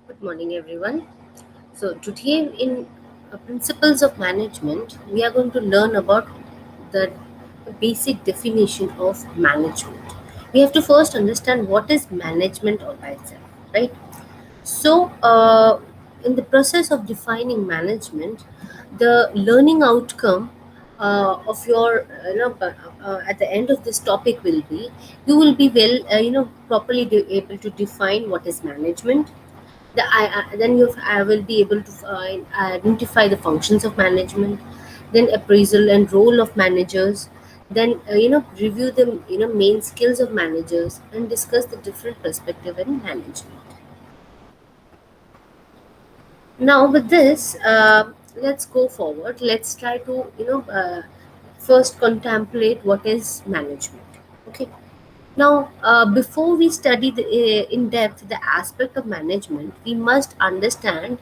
Good morning, everyone. So, today in Principles of Management, we are going to learn about the basic definition of management. We have to first understand what is management all by itself, right? So, in the process of defining management, the learning outcome of your, at the end of this topic will be you will be properly able to define what is management. Then I will be able to identify the functions of management, then appraisal and role of managers, then review the main skills of managers and discuss the different perspective in management. Now with this, let's go forward. Let's try to first contemplate what is management. Okay. Now, before we study in depth the aspect of management, we must understand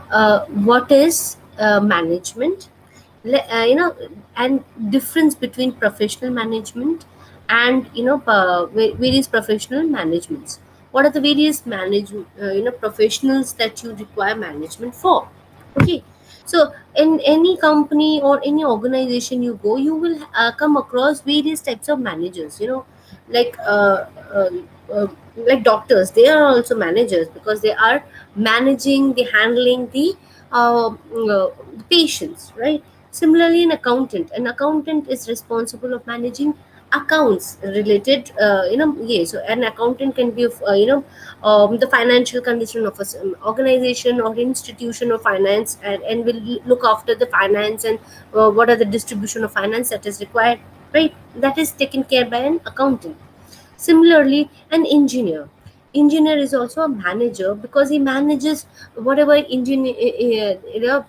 what is management, le- uh, you know, and difference between professional management and various professional managements. What are the various professionals that you require management for? Okay, so in any company or any organization you go, you will come across various types of managers. Like uh, uh, uh, like doctors, they are also managers because they are managing the handling the patients, right? Similarly, an accountant is responsible of managing accounts related, so an accountant can be of the financial condition of a organization or institution or finance, and will look after the finance and what are the distribution of finance that is required, right? That is taken care by an accountant. Similarly, an engineer is also a manager because he manages whatever engineer,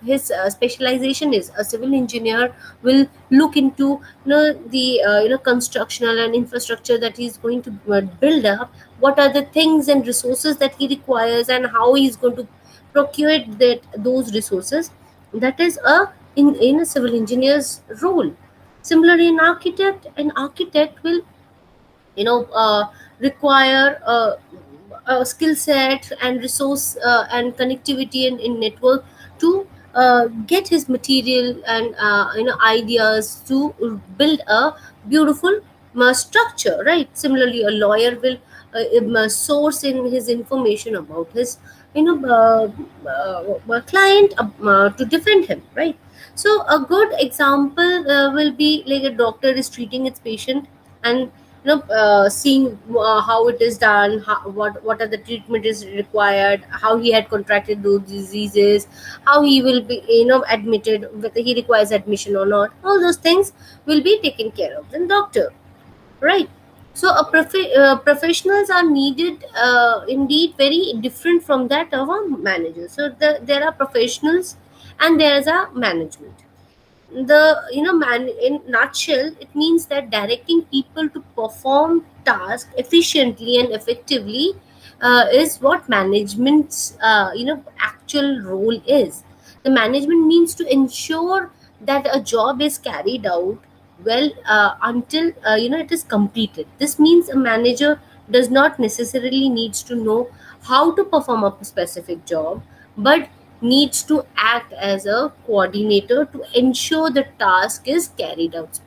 his specialization is. A civil engineer will look into the constructional and infrastructure that he's going to build up. What are the things and resources that he requires, and how he's going to procure those resources. That is in a civil engineer's role. Similarly, an architect will require a skill set and resource and connectivity in network to get his material and ideas to build a beautiful structure, right? Similarly, a lawyer will source in his information about his client to defend him, right? So a good example will be like a doctor is treating its patient and seeing how it is done, what are the treatment is required, how he had contracted those diseases, how he will be admitted, whether he requires admission or not. All those things will be taken care of the doctor, right? So professionals are needed, indeed very different from that of a manager. So there are professionals and there is a management. The in nutshell, it means that directing people to perform tasks efficiently and effectively is what management's actual role is. The management means to ensure that a job is carried out well until it is completed. This means a manager does not necessarily needs to know how to perform a specific job, but needs to act as a coordinator to ensure the task is carried out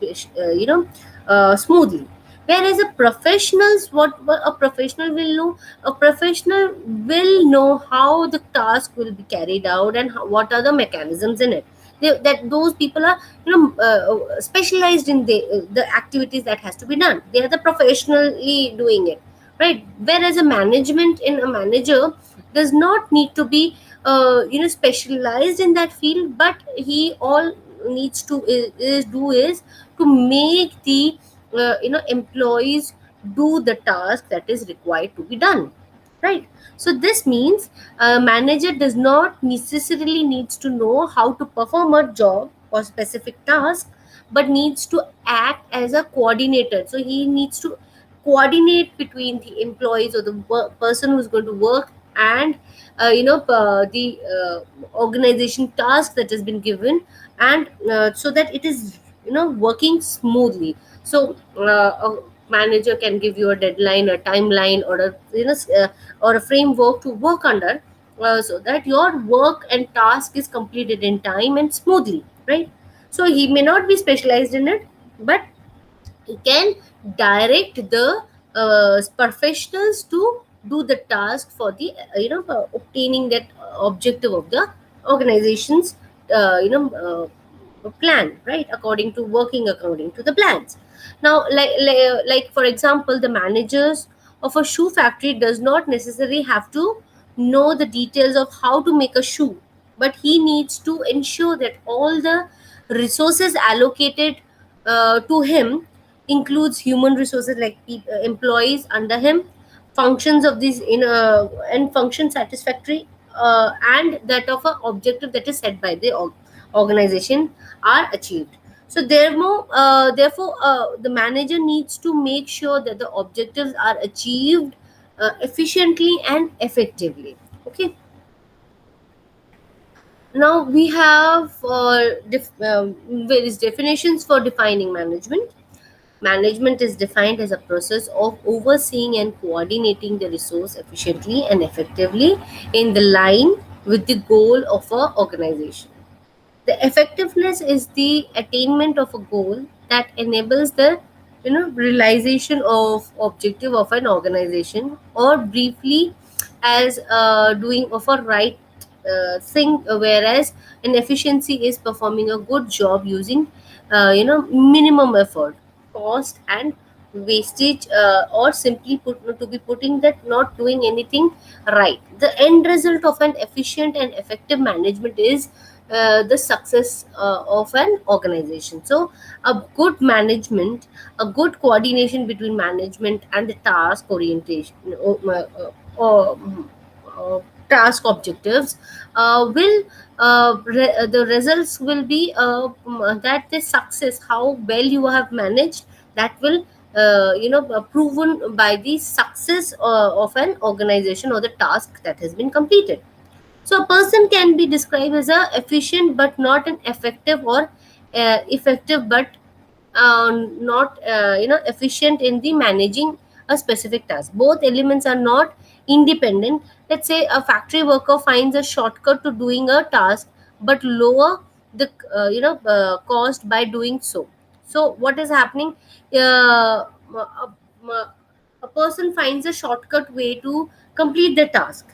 smoothly. Whereas what a professional will know, a professional will know how the task will be carried out and what are the mechanisms in it. That those people are specialized in the activities that has to be done. They are the professionally doing it, right? Whereas a manager does not need to be specialized in that field, but he all needs to is to make the employees do the task that is required to be done, right? So this means a manager does not necessarily needs to know how to perform a job or specific task, but needs to act as a coordinator. So he needs to coordinate between the employees or the person who's going to work and the organization task that has been given, and so that it is working smoothly. So a manager can give you a deadline, a timeline, or a or a framework to work under, so that your work and task is completed in time and smoothly, right? So he may not be specialized in it, but he can direct the professionals to do the task for the obtaining that objective of the organization's plan, right, according to working according to the plans. Now, like for example, the managers of a shoe factory does not necessarily have to know the details of how to make a shoe, but he needs to ensure that all the resources allocated to him includes human resources like employees under him, functions of these in and function satisfactory, and that of a objective that is set by the organization are achieved. So therefore the manager needs to make sure that the objectives are achieved efficiently and effectively. Okay. Now we have various definitions for defining management. Management is defined as a process of overseeing and coordinating the resource efficiently and effectively in the line with the goal of a organization. The effectiveness is the attainment of a goal that enables the realization of objective of an organization, or briefly as doing of a right thing, whereas an efficiency is performing a good job using minimum effort, cost and wastage, or simply to be putting that not doing anything right. The end result of an efficient and effective management is the success of an organization. So a good management, a good coordination between management and the task orientation, task objectives will the results will be that the success, how well you have managed, that will proven by the success of an organization or the task that has been completed. So a person can be described as a efficient but not an effective, or effective but not efficient in the managing a specific task. Both elements are not independent. Let's say a factory worker finds a shortcut to doing a task but lower the cost by doing so. So what is happening? A person finds a shortcut way to complete the task,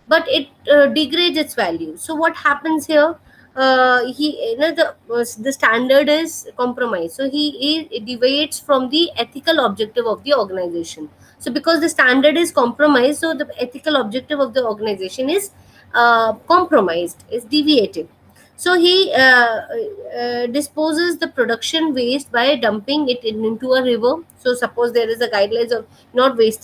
but it degrades its value. So what happens here? He the standard is compromised, so he deviates from the ethical objective of the organization. So because the standard is compromised, so the ethical objective of the organization is compromised, is deviated. So he disposes the production waste by dumping it into a river. So suppose there is a guidelines of not waste,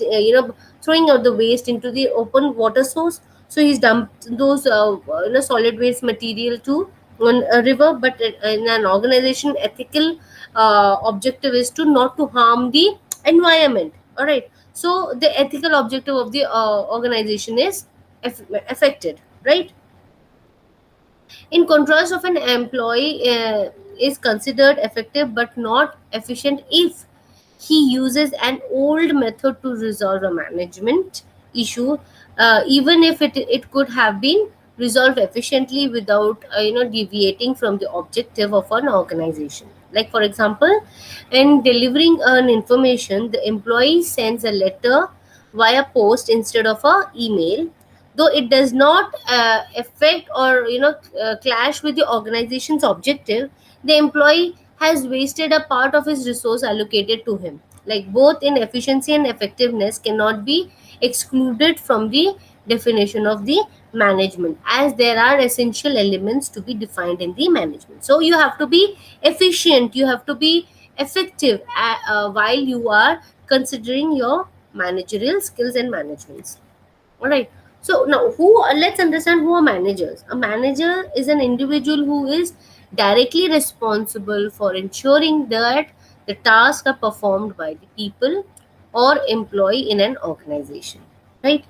throwing out the waste into the open water source. So he's dumped those solid waste material to on a river. But in an organization, ethical objective is to not to harm the environment. All right. So the ethical objective of the organization is affected, right? In contrast, of an employee is considered effective but not efficient if he uses an old method to resolve a management issue, even if it could have been resolved efficiently without deviating from the objective of an organization. Like for example, in delivering an information, the employee sends a letter via post instead of a email. Though it does not affect or clash with the organization's objective, the employee has wasted a part of his resource allocated to him. Like both in efficiency and effectiveness cannot be excluded from the definition of the management, as there are essential elements to be defined in the management. So you have to be efficient, you have to be effective while you are considering your managerial skills and managements. All right. So now, let's understand who are managers. A manager is an individual who is directly responsible for ensuring that the tasks are performed by the people or employee in an organization. Right.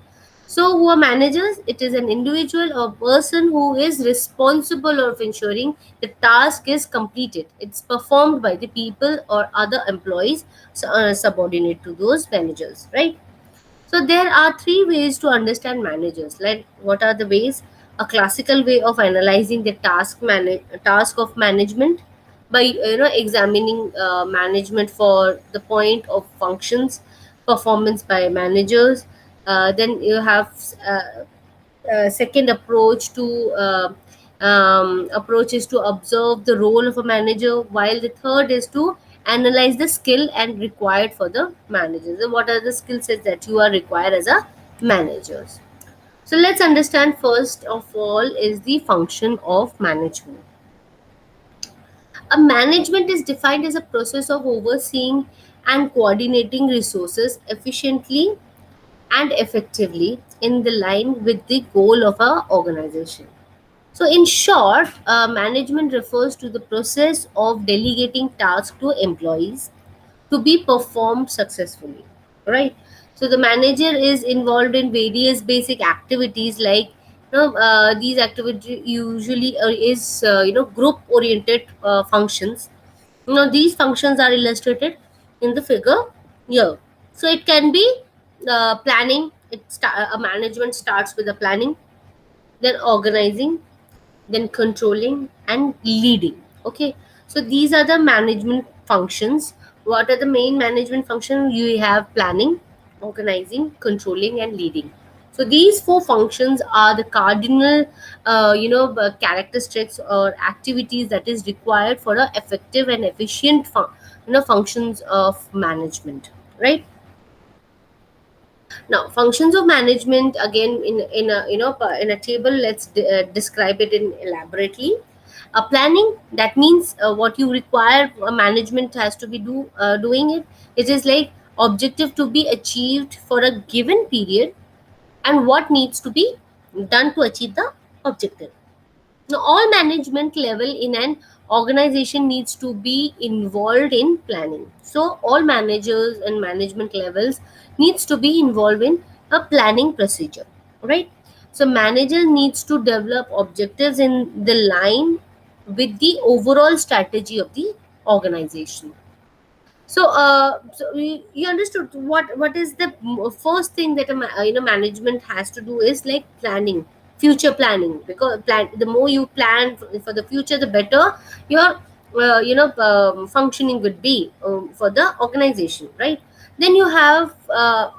So, who are managers? It is an individual or person who is responsible of ensuring the task is completed. It's performed by the people or other employees subordinate to those managers. Right. So there are three ways to understand managers. Like, what are the ways? A classical way of analyzing the task of management by examining management for the point of functions, performance by managers. Then you have second approach to approach is to observe the role of a manager, while the third is to analyze the skill and required for the managers. So what are the skill sets that you are required as a managers? So let's understand first of all is the function of management. A management is defined as a process of overseeing and coordinating resources efficiently and effectively in the line with the goal of our organization. So, in short, management refers to the process of delegating tasks to employees to be performed successfully, right? So, the manager is involved in various basic activities like these activities usually is group oriented functions. These functions are illustrated in the figure here. So, it can be planning. A management starts with the planning, then organizing, then controlling and leading. Okay, so these are the management functions. What are the main management functions? You have planning, organizing, controlling and leading. So these four functions are the cardinal characteristics or activities that is required for a effective and efficient functions of management, right? Now, functions of management again in a in a table. Let's describe it in elaborately. Planning, that means what you require management has to be doing it. It is like objective to be achieved for a given period and what needs to be done to achieve the objective. Now, all management level in an organization needs to be involved in planning. So, all managers and management levels needs to be involved in a planning procedure, right? So, manager needs to develop objectives in the line with the overall strategy of the organization. So you understood what is the first thing that a management has to do is like planning, future planning. Because the more you plan for the future, the better your functioning would be for the organization, right? Then you have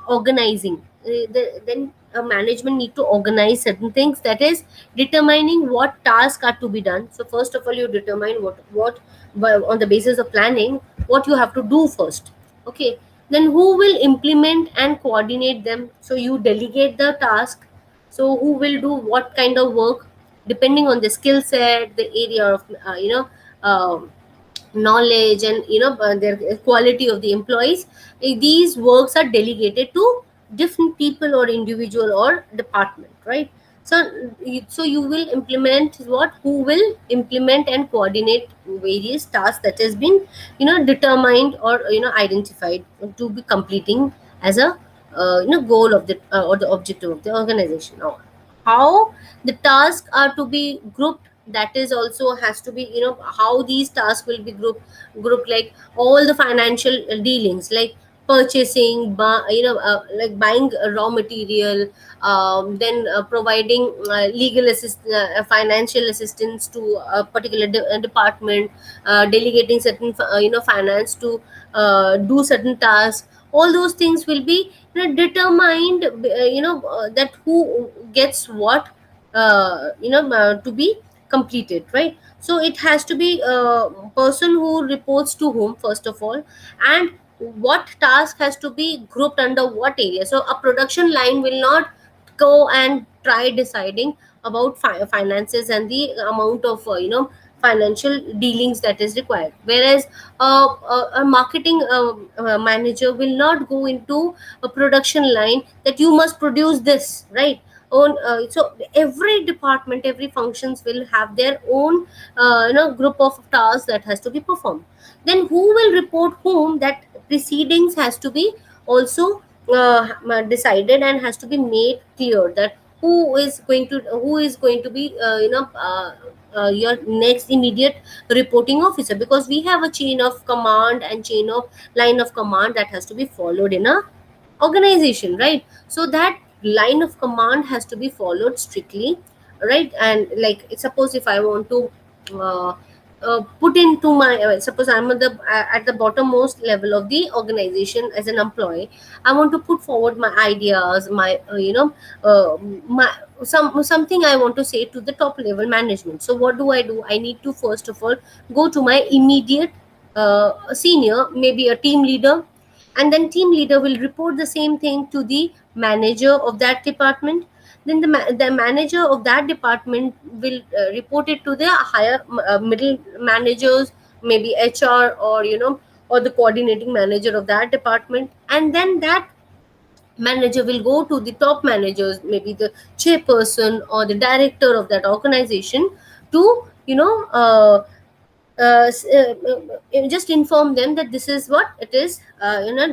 organizing. Then a management need to organize certain things, that is determining what tasks are to be done. So first of all, you determine what on the basis of planning what you have to do first. Okay, then who will implement and coordinate them? So you delegate the task. So who will do what kind of work depending on the skill set, the area of knowledge and their quality of the employees. These works are delegated to different people or individual or department, right? So you will implement what, who will implement and coordinate various tasks that has been determined or identified to be completing as a goal of the or the objective of the organization. Now, how the tasks are to be grouped, that is also has to be how these tasks will be grouped, like all the financial dealings like purchasing, like buying raw material, then providing legal financial assistance to a particular department, delegating certain finance to do certain tasks. All those things will be determined, that who gets what to be completed, right? So it has to be a person who reports to whom first of all, and what task has to be grouped under what area. So a production line will not go and try deciding about finances and the amount of financial dealings that is required, whereas a marketing manager will not go into a production line that you must produce this, right? So every department, every functions will have their own group of tasks that has to be performed. Then who will report whom, that proceedings has to be also decided and has to be made clear, that who is going to be your next immediate reporting officer, because we have a chain of command and chain of line of command that has to be followed in a organization, right? So that line of command has to be followed strictly, right? And like, suppose if I want to uh, put into my suppose I'm at the bottommost level of the organization as an employee. I want to put forward my ideas, my my something I want to say to the top level management. So what do? I need to first of all go to my immediate senior, maybe a team leader, and then team leader will report the same thing to the manager of that department. Then the manager of that department will report it to the higher middle managers, maybe HR, or or the coordinating manager of that department. And then that manager will go to the top managers, maybe the chairperson or the director of that organization, to just inform them that this is what it is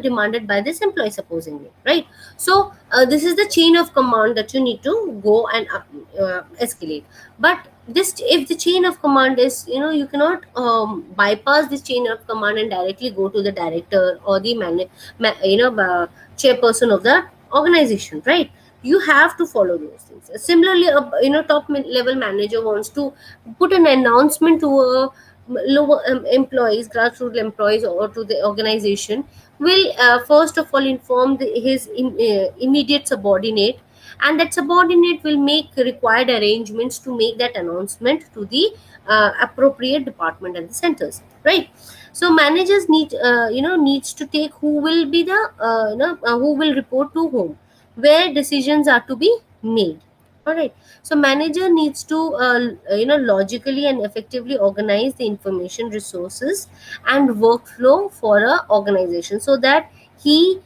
demanded by this employee, supposingly, right? So this is the chain of command that you need to go and escalate. But this, if the chain of command is, you cannot bypass this chain of command and directly go to the director or the chairperson of the organization, right? You have to follow those things. Similarly, a top level manager wants to put an announcement to a lower employees, grassroots employees, or to the organization, will first of all inform his immediate subordinate, and that subordinate will make required arrangements to make that announcement to the appropriate department and the centers, right? So managers needs to take who will be the who will report to whom, where decisions are to be made. All right. So manager needs to logically and effectively organize the information resources and workflow for a organization, so that he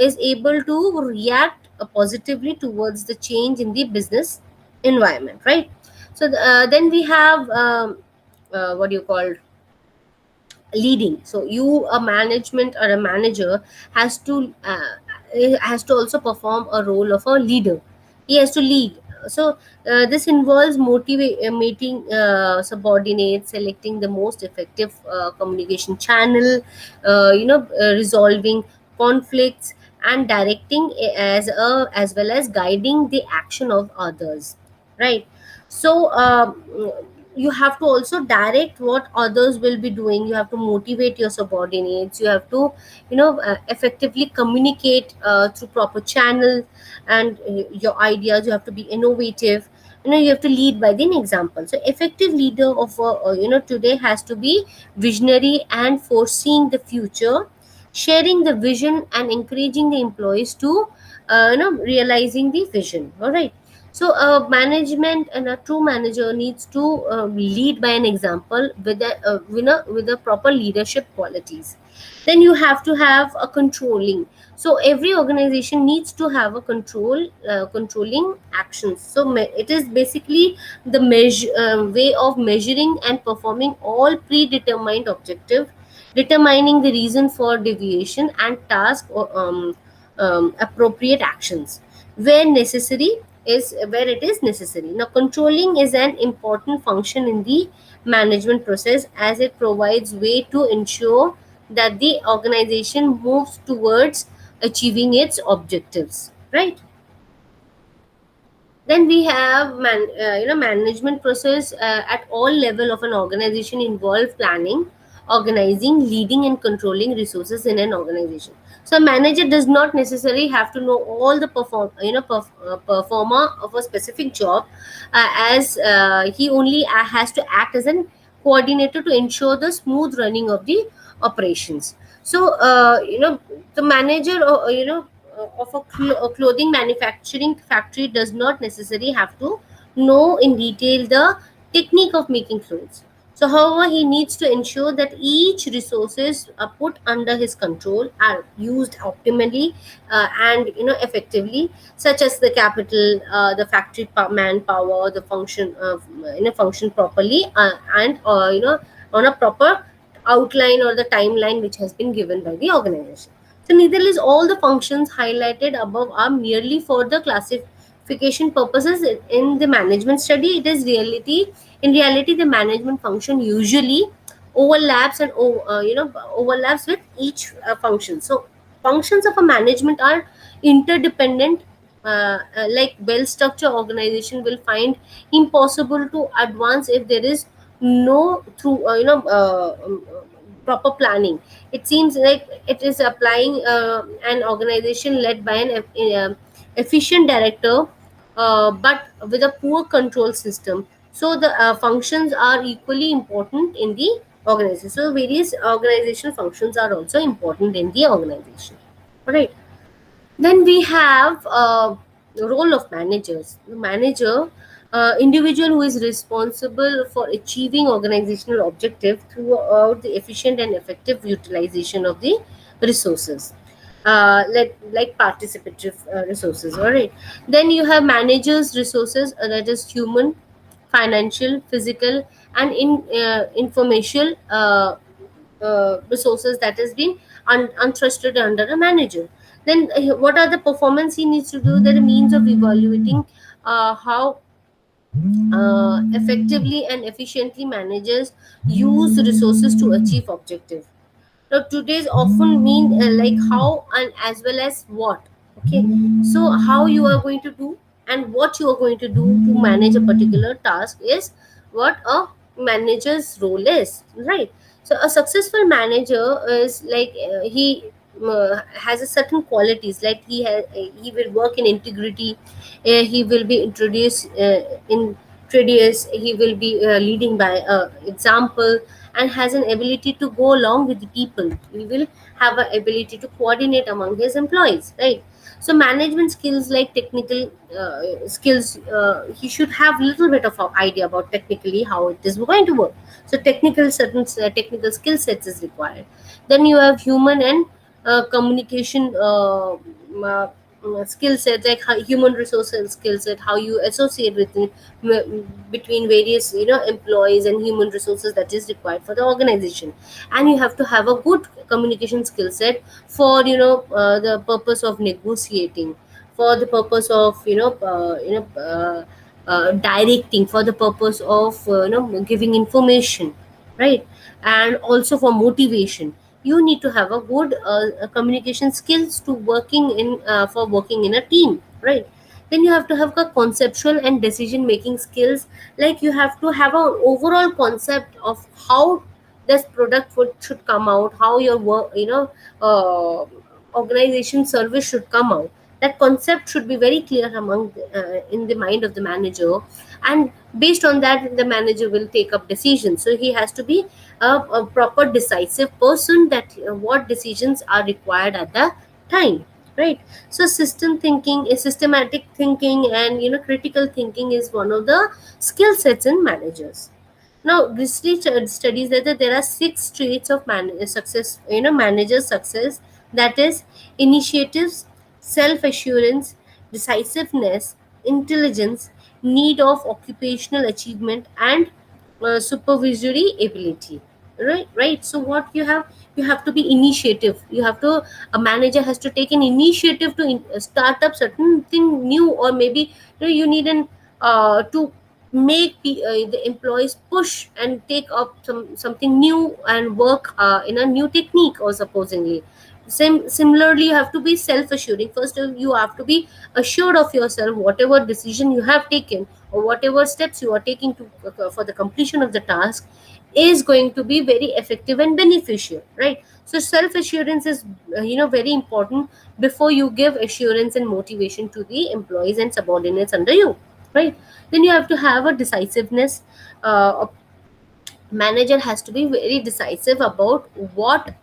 is able to react positively towards the change in the business environment, right? So then we have what do you call leading. So you, a management or a manager, has to also perform a role of a leader. He has to lead. So this involves motivating subordinates, selecting the most effective communication channel, resolving conflicts, and directing as well as guiding the action of others, right? So you have to also direct what others will be doing. You have to motivate your subordinates. You have to effectively communicate through proper channels, and your ideas, you have to be innovative. You have to lead by the example. So effective leader of today has to be visionary and foreseeing the future, sharing the vision and encouraging the employees to realizing the vision. All right. So management, and a true manager needs to lead by an example with a proper leadership qualities. Then you have to have a controlling. So every organization needs to have a controlling actions. So it is basically the measure way of measuring and performing all predetermined objective, determining the reason for deviation and task or appropriate actions where necessary, is where it is necessary. Now controlling is an important function in the management process, as it provides way to ensure that the organization moves towards achieving its objectives, right? Then we have management process at all level of an organization involve planning, organizing, leading, and controlling resources in an organization. So a manager does not necessarily have to know all the performer of a specific job, as he only has to act as an coordinator to ensure the smooth running of the operations. So the manager of a clothing manufacturing factory does not necessarily have to know in detail the technique of making clothes. So however, he needs to ensure that each resources are put under his control are used optimally and effectively, such as the capital, the factory manpower, the function of function properly, and on a proper outline or the timeline which has been given by the organization. So nevertheless, all the functions highlighted above are merely for the classification purposes in the management study. It is in reality, the management function usually overlaps and overlaps with each function. So functions of a management are interdependent. Like well structured organization will find impossible to advance if there is no through proper planning. It seems like it is applying an organization led by an efficient director, but with a poor control system. So the functions are equally important in the organization. So various organizational functions are also important in the organization. All right. Then we have the role of managers. The manager, individual who is responsible for achieving organizational objective throughout the efficient and effective utilization of the resources. Like participative resources. All right. Then you have managers resources, that is human, financial, physical, and informational resources that has been untrusted under a manager. Then what are the performance he needs to do? There are means of evaluating how effectively and efficiently managers use resources to achieve objective. Now today's often mean like how and as well as what. Okay, so how you are going to do and what you are going to do to manage a particular task is what a manager's role is, right? So a successful manager is like he has a certain qualities, like he will work in integrity, he will be introduced, he will be leading by example, and has an ability to go along with the people. He will have an ability to coordinate among his employees, right? So management skills like technical skills, he should have little bit of an idea about technically how it is going to work. So technical certain technical skill sets is required. Then you have human and communication skill sets, like how, human resources skill set, how you associate with between various employees and human resources that is required for the organization. And you have to have a good communication skill set for the purpose of negotiating, for the purpose of directing, for the purpose of giving information, right? And also for motivation. You need to have a good communication skills to working in for working in a team, right? Then you have to have a conceptual and decision making skills, like you have to have an overall concept of how this product should come out, how your work uh, organization service should come out. That concept should be very clear among in the mind of the manager, and based on that the manager will take up decisions. So he has to be a proper decisive person, that what decisions are required at the time, right? So system thinking is systematic thinking, and critical thinking is one of the skill sets in managers. Now research studies that there are six traits of success, manager success, that is initiatives, self assurance, decisiveness, intelligence, need of occupational achievement, and supervisory ability, right? So what you have to be initiative. You have to A manager has to take an initiative to start up certain thing new, or maybe you need an to make the employees push and take up something new and work in a new technique, or supposedly similarly you have to be self assuring. First you have to be assured of yourself, whatever decision you have taken or whatever steps you are taking to for the completion of the task is going to be very effective and beneficial, right? So self assurance is very important before you give assurance and motivation to the employees and subordinates under you, right? Then you have to have a decisiveness. A manager has to be very decisive about what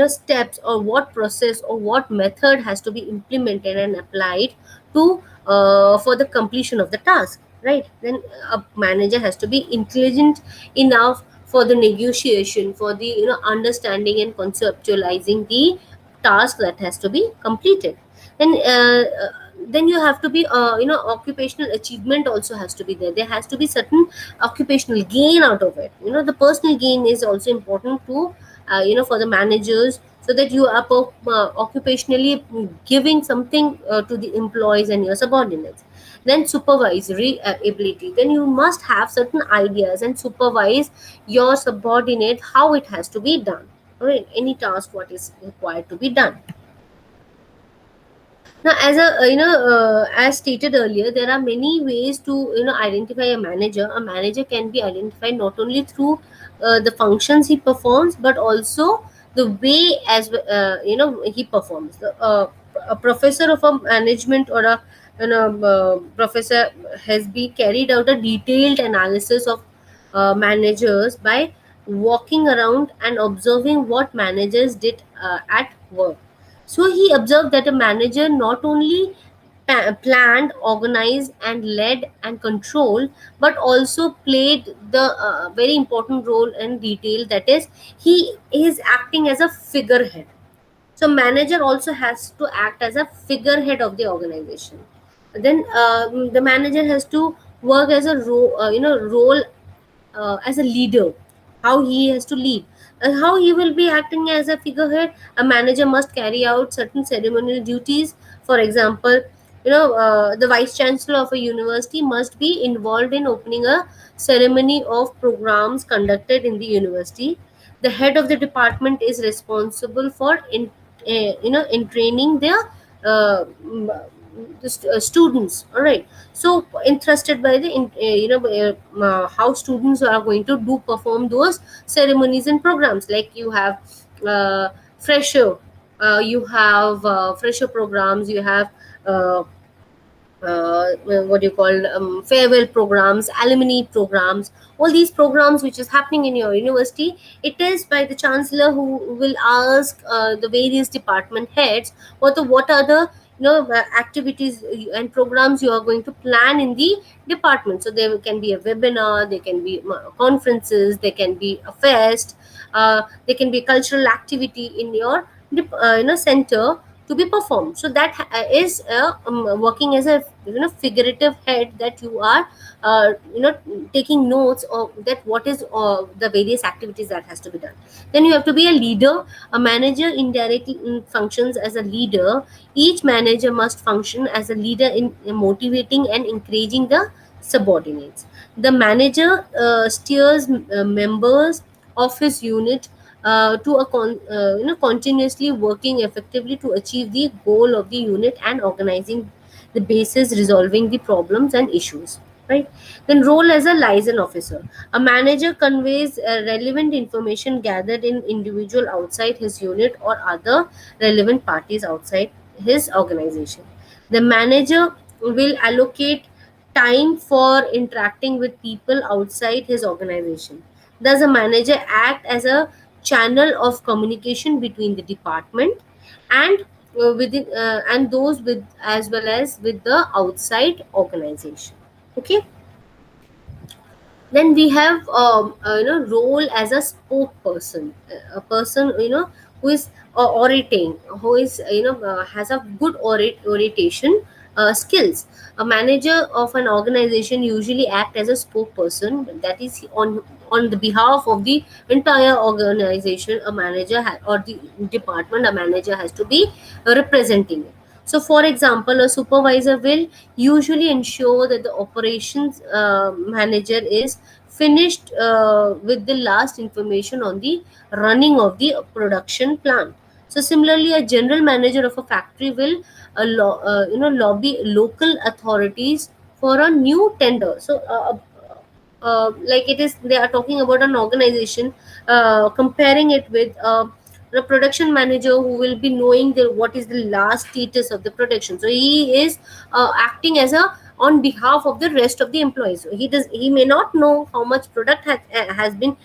steps or what process or what method has to be implemented and applied to for the completion of the task, right? Then a manager has to be intelligent enough for the negotiation, for the understanding and conceptualizing the task that has to be completed. Then you have to be occupational achievement also has to be there. There has to be certain occupational gain out of it. The personal gain is also important to for the managers, so that you are occupationally giving something to the employees and your subordinates. Then supervisory ability, then you must have certain ideas and supervise your subordinate how it has to be done, right? Any task what is required to be done. Now, as a as stated earlier, there are many ways to identify a manager. A manager can be identified not only through the functions he performs, but also the way he performs. A professor of a management or a professor has been carried out a detailed analysis of managers by walking around and observing what managers did at work. So he observed that a manager not only planned, organized, and led and controlled, but also played the very important role in detail. That is, he is acting as a figurehead. So manager also has to act as a figurehead of the organization. Then the manager has to work as a role as a leader, how he has to lead, how he will be acting as a figurehead. A manager must carry out certain ceremonial duties. For example, the vice chancellor of a university must be involved in opening a ceremony of programs conducted in the university. The head of the department is responsible for in training their students. All right. So interested by the how students are going to do perform those ceremonies and programs. Like you have fresher, you have fresher programs, you have uh, what do you call farewell programs, alumni programs, all these programs which is happening in your university. It is by the chancellor who will ask the various department heads what are the activities and programs you are going to plan in the department. So there can be a webinar, there can be conferences, there can be a fest, there can be cultural activity in your center to be performed. So that is working as a figurative head, that you are taking notes of that what is the various activities that has to be done. Then you have to be a leader. A manager indirectly functions as a leader. Each manager must function as a leader in motivating and encouraging the subordinates. The manager steers members of his unit to a continuously working effectively to achieve the goal of the unit and organizing the basis, resolving the problems and issues, right? Then role as a liaison officer. A manager conveys relevant information gathered in individual outside his unit or other relevant parties outside his organization. The manager will allocate time for interacting with people outside his organization. Thus, a manager act as a channel of communication between the department and and those with, as well as with the outside organization. Okay. Then we have role as a spokesperson, a person who is orating, who is has a good oration skills. A manager of an organization usually act as a spokesperson, that is on the behalf of the entire organization. A manager or the department, a manager has to be representing it. So, for example, a supervisor will usually ensure that the operations manager is finished with the last information on the running of the production plant. So, similarly, a general manager of a factory will lobby local authorities for a new tender. So, like it is, they are talking about an organization, comparing it with the production manager who will be knowing what is the last status of the production. So he is acting as a on behalf of the rest of the employees. So he may not know how much product has been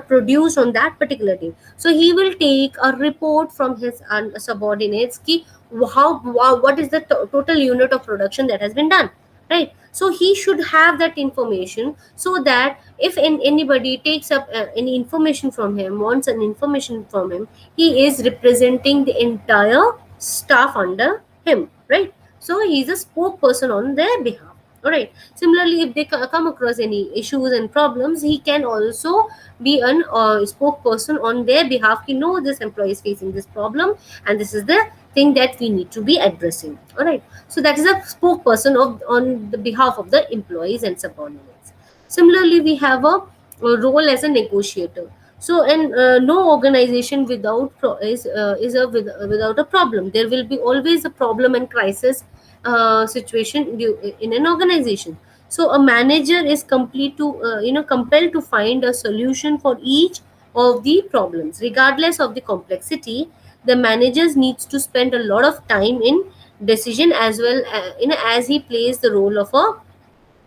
produced on that particular day. So he will take a report from his subordinates ki what is the total unit of production that has been done, right? So he should have that information, so that if anybody takes up any information from him, wants an information from him, he is representing the entire staff under him, right? So he is a spokesperson on their behalf. All right. Similarly, if they come across any issues and problems, he can also be an spokesperson on their behalf. You know, this employee is facing this problem, and this is the thing that we need to be addressing. All right. So that is a spokesperson of on the behalf of the employees and subordinates. Similarly, we have a role as a negotiator. So, and no organization without a problem. There will be always a problem and crisis situation in an organization. So, a manager is compelled to find a solution for each of the problems, regardless of the complexity. The managers needs to spend a lot of time in decision, as well as he plays the role of a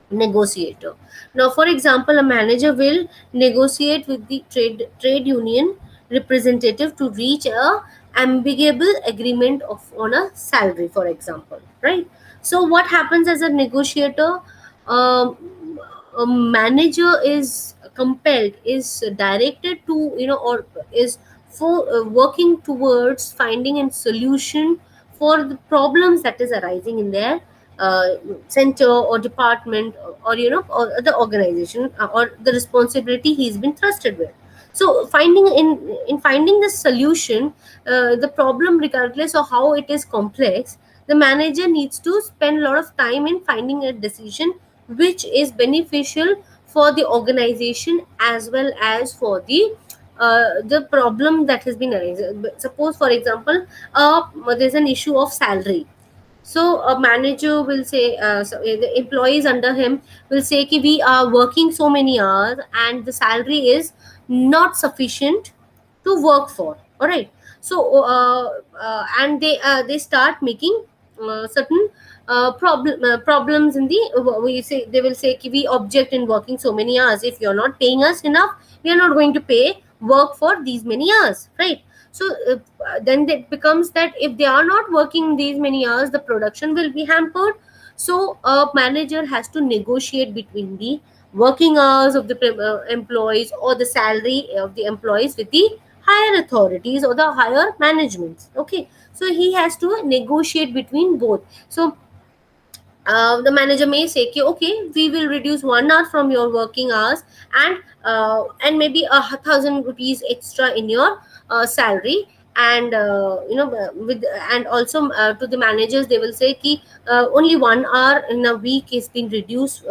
negotiator. Now, for example, a manager will negotiate with the trade union representative to reach a ambiguous agreement on a salary, for example, right? So what happens as a negotiator? um, a manager is compelled, is directed to, or is for working towards finding a solution for the problems that is arising in their uh, center or department, or or the organization, or the responsibility he's been trusted with. So in finding the solution, the problem, regardless of how it is complex, the manager needs to spend a lot of time in finding a decision which is beneficial for the organization as well as for the problem that has been arranged. Suppose, for example, there's an issue of salary. So a manager will say, the employees under him will say ki we are working so many hours and the salary is not sufficient to work for. All right. So and they start making certain problems in the, we say, they will say ki we object in working so many hours. If you're not paying us enough, we are not going to pay work for these many hours, right? So then it becomes that if they are not working these many hours, the production will be hampered. So a manager has to negotiate between the working hours of the employees, or the salary of the employees, with the higher authorities or the higher managements. Okay, so he has to negotiate between both. So the manager may say ki, okay, we will reduce 1 hour from your working hours, and maybe 1,000 rupees extra in your salary. And with, and also to the managers, they will say ki, only 1 hour in a week is being reduced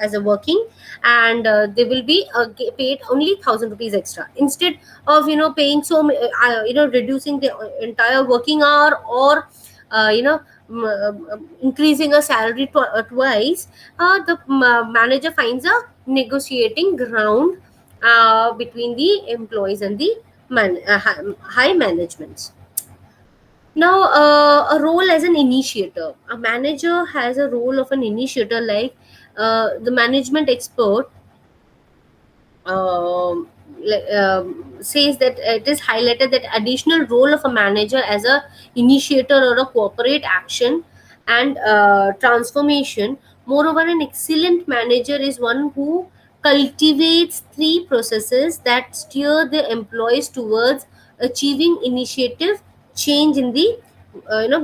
as a working, and they will be paid only 1,000 rupees extra, instead of paying reducing the entire working hour, or uh, you know increasing a salary twice. The manager finds a negotiating ground between the employees and the high managements. Now, a role as an initiator. A manager has a role of an initiator, like the management expert says that it is highlighted that additional role of a manager as a initiator or a corporate action and transformation. Moreover, an excellent manager is one who cultivates three processes that steer the employees towards achieving initiative change in the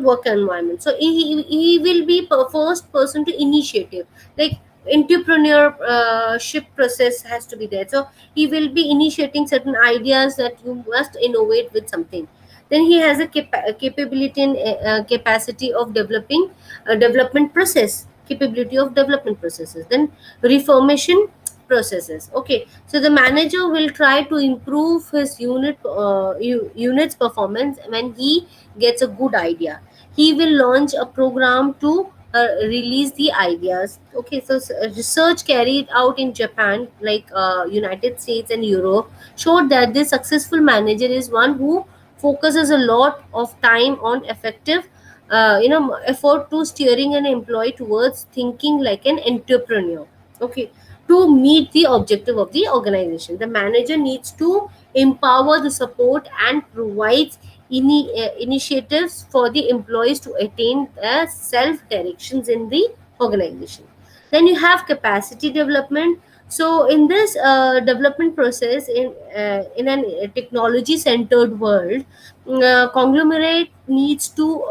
work environment. So he will be first person to initiative, like entrepreneurship process has to be there. So he will be initiating certain ideas that you must innovate with something. Then he has a capability and capacity of developing development process capability of development processes. Then reformation processes. Okay, so the manager will try to improve his unit's performance. When he gets a good idea, he will launch a program to release the ideas. Okay, so research carried out in Japan, like United States and Europe, showed that this successful manager is one who focuses a lot of time on effective effort to steering an employee towards thinking like an entrepreneur. Okay, to meet the objective of the organization, the manager needs to empower the support and provides initiatives for the employees to attain self directions in the organization. Then you have capacity development. So in this development process, in an technology centered world, conglomerate needs to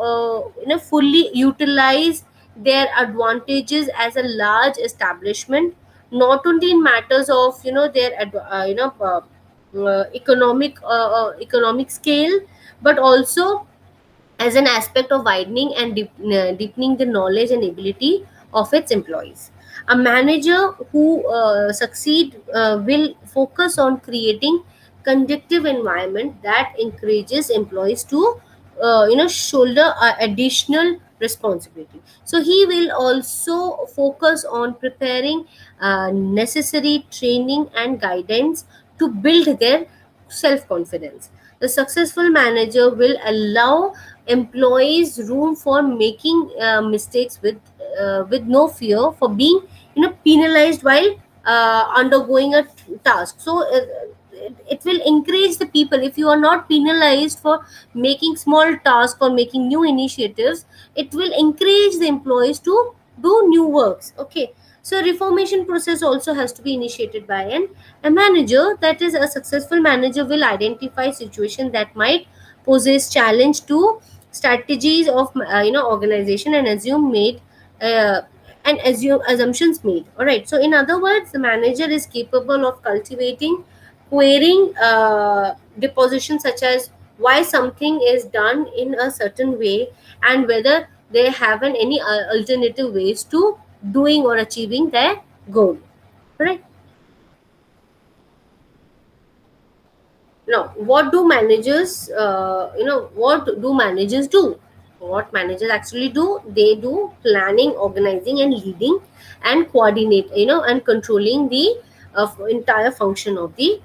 fully utilize their advantages as a large establishment, not only in matters of their economic scale, but also as an aspect of widening and deepening the knowledge and ability of its employees. A manager who succeed will focus on creating conducive environment that encourages employees to shoulder additional responsibility. So he will also focus on preparing necessary training and guidance to build their self confidence. The successful manager will allow employees room for making mistakes with no fear for being penalized while undergoing a task. So it will encourage the people. If you are not penalized for making small tasks or making new initiatives, it will encourage the employees to do new works. Okay, so reformation process also has to be initiated by a manager. That is, a successful manager will identify situations that might poses challenge to strategies of organization and uh, assume assumptions made. All right, so in other words, the manager is capable of cultivating querying depositions such as why something is done in a certain way, and whether they have any alternative ways to doing or achieving their goal. Right. Now, what do managers do? What managers actually do, they do planning, organizing, and leading, and coordinate, and controlling the entire function of the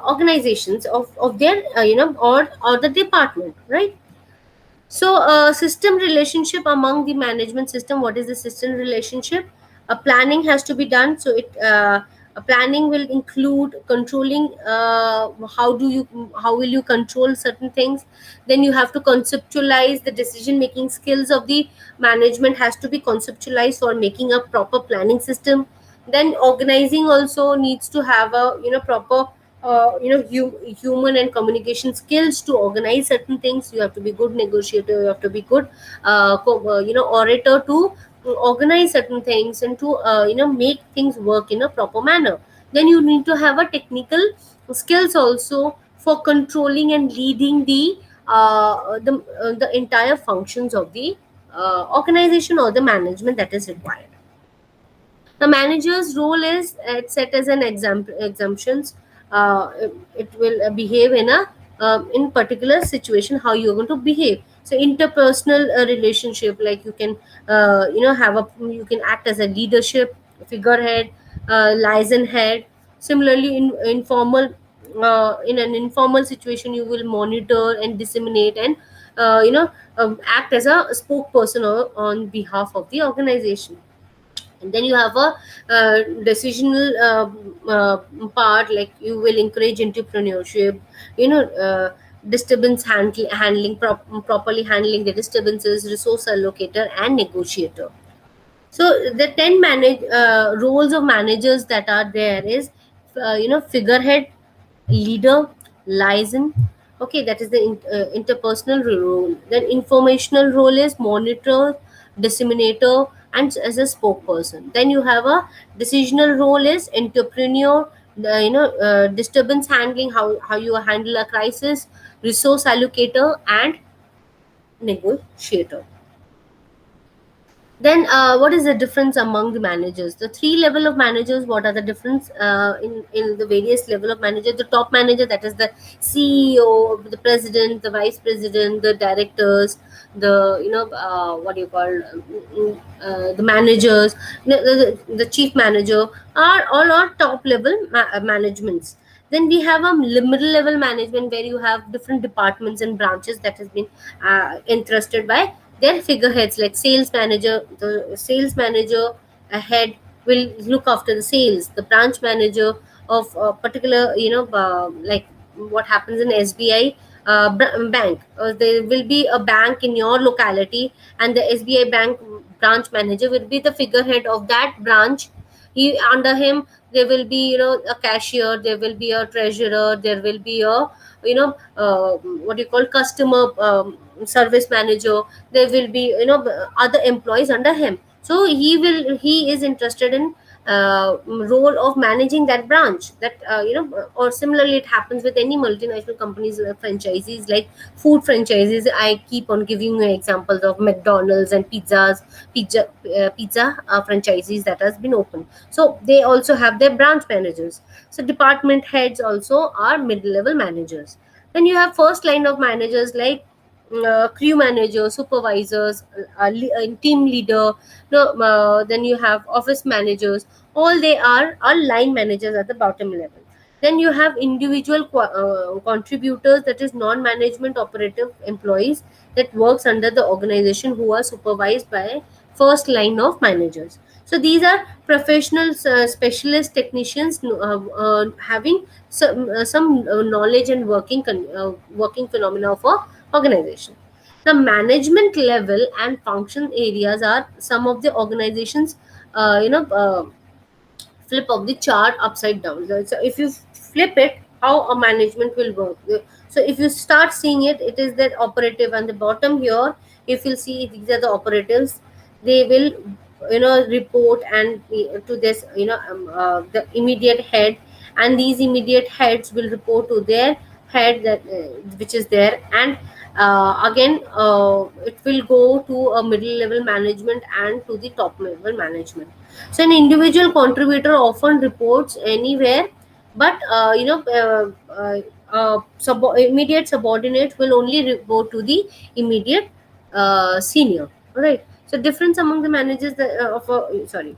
organizations of their or the department, right? So, system relationship among the management system. What is the system relationship? A planning has to be done. So, a planning will include controlling. How will you control certain things? Then you have to conceptualize the decision making skills of the management has to be conceptualized for making a proper planning system. Then organizing also needs to have a proper human and communication skills to organize certain things. You have to be good negotiator, you have to be good orator to organize certain things and to make things work in a proper manner. Then you need to have a technical skills also for controlling and leading the entire functions of the organization or the management that is required. The manager's role is set as an exemptions. It will behave in a in particular situation how you're going to behave. So interpersonal relationship, like you can have a you can act as a leadership figurehead, liaison head. Similarly, in an informal situation, you will monitor and disseminate and act as a spokesperson on behalf of the organization. And then you have a decisional part, like you will encourage entrepreneurship, you know handling properly handling the disturbances, resource allocator and negotiator. So the 10 roles of managers that are there is figurehead, leader, liaison. Okay, that is the interpersonal role. Then informational role is monitor, disseminator, and as a spokesperson. Then you have a decisional role is entrepreneur, disturbance handling, how you handle a crisis, resource allocator, and negotiator. Then, what is the difference among the managers? The three level of managers. What are the difference in the various level of manager? The top manager, that is the CEO, the president, the vice president, the directors, the what do you call the managers, the chief manager are all are top level managements. Then we have a middle level management where you have different departments and branches that has been entrusted by their figureheads, like sales manager. The sales manager ahead will look after the sales. The branch manager of a particular like what happens in SBI bank. There will be a bank in your locality, and the SBI bank branch manager will be the figurehead of that branch. Under him there will be a cashier, there will be a treasurer, there will be a what do you call customer service manager. There will be other employees under him. So he is interested in role of managing that branch, that or similarly it happens with any multinational companies, franchisees, like food franchises. I keep on giving you examples of McDonald's and pizza franchisees that has been opened. So they also have their branch managers. So department heads also are mid-level managers. Then you have first line of managers like crew managers, supervisors, team leader. No, then you have office managers. All they are line managers at the bottom level. Then you have individual contributors, that is non-management operative employees that works under the organization, who are supervised by first line of managers. So these are professionals, specialist technicians, having some knowledge and working phenomena of a organization. The management level and function areas are some of the organizations, flip of the chart upside down. So if you flip it, how a management will work. So if you start seeing it, it is that operative, and the bottom here, if you see, these are the operatives. They will report and to this, the immediate head, and these immediate heads will report to their head, that which is there. And again, it will go to a middle level management and to the top level management. So an individual contributor often reports anywhere, but immediate subordinate will only report to the immediate senior. All right. So difference among the managers that, of a, sorry,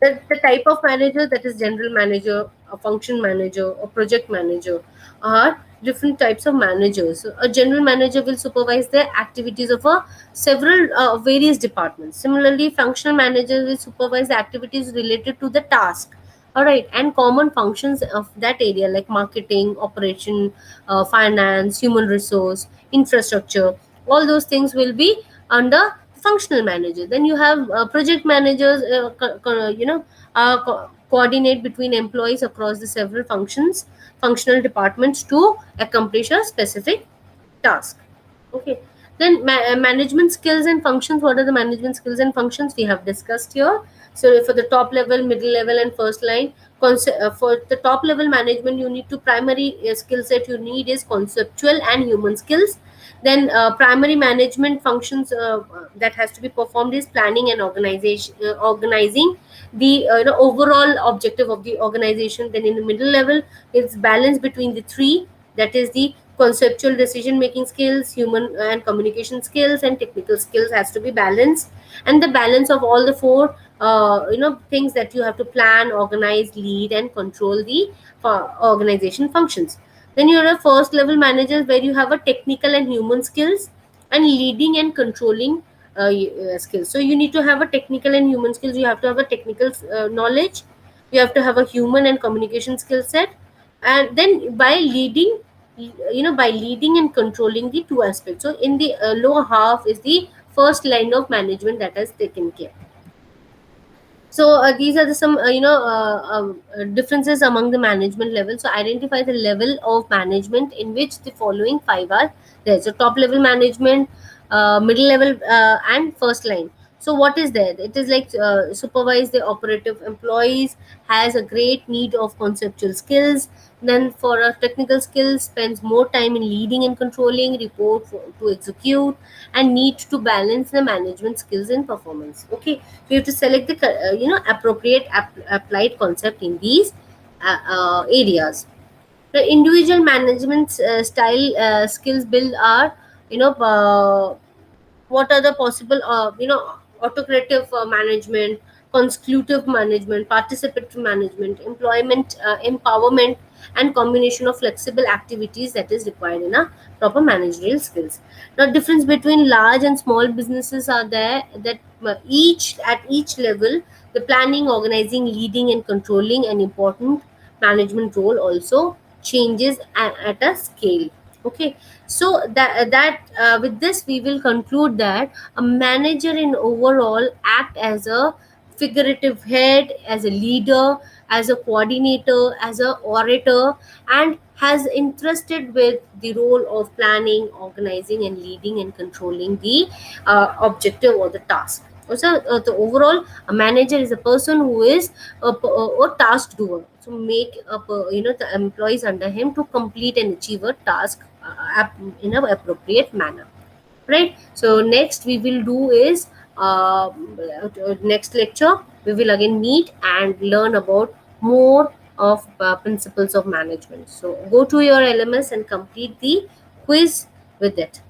the type of manager, that is general manager, a function manager, or project manager, are different types of managers. So a general manager will supervise the activities of a several various departments. Similarly, functional manager will supervise the activities related to the task. All right, and common functions of that area, like marketing, operation, finance, human resource, infrastructure. All those things will be under functional manager. Then you have project managers, coordinate between employees across the several functional departments to accomplish a specific task. Okay. Then management skills and functions. What are the management skills and functions we have discussed here? So for the top level, middle level, and first line, for the top level management, you need to primary skill set you need is conceptual and human skills. Then primary management functions that has to be performed is planning and organizing the overall objective of the organization. Then in the middle level, it's balance between the three, that is the conceptual decision making skills, human and communication skills, and technical skills has to be balanced. And the balance of all the four things, that you have to plan, organize, lead, and control the organization functions. Then you have first level managers, where you have a technical and human skills, and leading and controlling skills. So you need to have a technical and human skills. You have to have a technical knowledge. You have to have a human and communication skill set. And then by leading, by leading and controlling the two aspects. So in the lower half is the first line of management that has taken care. So these are the some differences among the management level. So identify the level of management in which the following five are there. So top level management, middle level, and first line. So what is there? It is like supervise the operative employees, has a great need of conceptual skills. Then for a technical skills, spends more time in leading and controlling, report to execute, and need to balance the management skills and performance. Okay. We have to select the appropriate applied concept in these areas. The individual management style skills build are, what are the possible autocratic management, consecutive management, participatory management, employment empowerment, and combination of flexible activities that is required in a proper managerial skills. Now difference between large and small businesses are there, that each level, the planning, organizing, leading, and controlling an important management role also changes at a scale. Okay. So with this we will conclude that a manager in overall act as a figurative head, as a leader, as a coordinator, as a orator, and has entrusted with the role of planning, organizing, and leading and controlling the objective or the task. So the overall, a manager is a person who is a task doer, so make up the employees under him to complete and achieve a task in an appropriate manner, right? So next we will do is, next lecture we will again meet and learn about more of principles of management. So go to your LMS and complete the quiz with it.